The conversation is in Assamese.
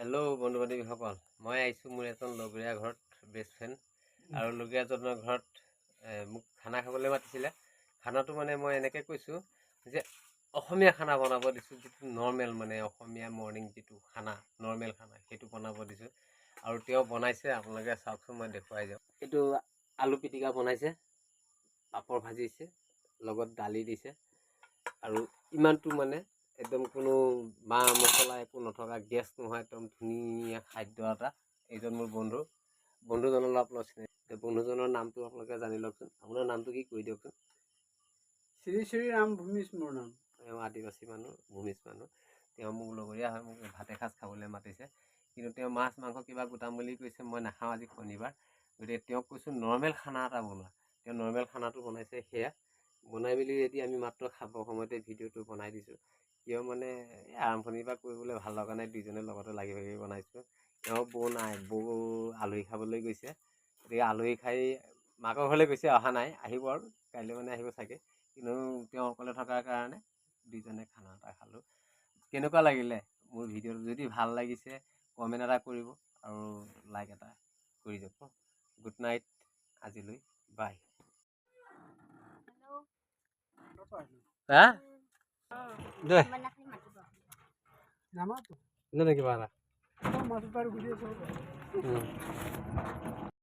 হেল্ল' বন্ধু বান্ধৱীসকল, মই আহিছোঁ মোৰ এজন লগৰীয়া ঘৰত, বেষ্ট ফ্ৰেণ্ড। আৰু লগৰীয়াজনৰ ঘৰত মোক খানা খাবলৈ মাতিছিলে। খানাটো মানে মই এনেকৈ কৈছোঁ যে অসমীয়া খানা বনাব দিছোঁ, যিটো নৰ্মেল মানে অসমীয়া মৰ্ণিং যিটো খানা, নৰ্মেল খানা সেইটো বনাব দিছোঁ। আৰু তেওঁ বনাইছে, আপোনালোকে চাওকচোন, মই দেখুৱাই যাওঁ। এইটো আলু পিটিকা বনাইছে, পাপৰ ভাজিছে, লগত দালি দিছে। আৰু ইমানটো মানে একদম কোনো মা মছলা একো নথকা, গেছ নোহোৱা একদম ধুনীয়া খাদ্য এটা। এইজন মোৰ বন্ধুজনৰ লগত আপোনাৰ চিনাকি। বন্ধুজনৰ নামটো আপোনালোকে জানি লওকচোন। আপোনাৰ নামটো কি কৈ দিয়কচোন। শ্ৰী শ্ৰী ৰাম ভূমিজ মোৰ নাম। তেওঁ আদিবাসী মানুহ, ভূমিজ মানুহ। তেওঁ মোক লগৰীয়া হয়, মোক ভাত এসাঁজ খাবলৈ মাতিছে। কিন্তু তেওঁ মাছ মাংস কিবা গোটাম বুলি কৈছে। মই নাখাওঁ, আজি শনিবাৰ। গতিকে তেওঁক কৈছোঁ নৰ্মেল খানা এটা বনোৱা। তেওঁ নৰ্মেল খানাটো বনাইছে। সেয়া বনাই মেলি ৰেডি। আমি মাত্ৰ খাবৰ সময়তে ভিডিঅ'টো বনাই দিছোঁ। কিয় মানে আৰম্ভণিৰ পৰা কৰিবলৈ ভাল লগা নাই, দুইজনে লগতে লাগি ভাগি বনাইছোঁ। তেওঁ বৌ নাই, বৌ আলহী খাবলৈ গৈছে। গতিকে আলহী খাই মাকৰ ঘৰলৈ গৈছে, অহা নাই, আহিব আৰু কাইলৈ মানে আহিব চাগে। কিন্তু তেওঁ অকলে থকাৰ কাৰণে দুইজনে খানা এটা খালোঁ। কেনেকুৱা লাগিলে মোৰ ভিডিঅ'টো? যদি ভাল লাগিছে কমেণ্ট এটা কৰিব আৰু লাইক এটা কৰি যাব। গুড নাইট, আজিলৈ বাই। হা দে নামাতো কিবা এটা মাছ পাৰ ঘূৰি আছো।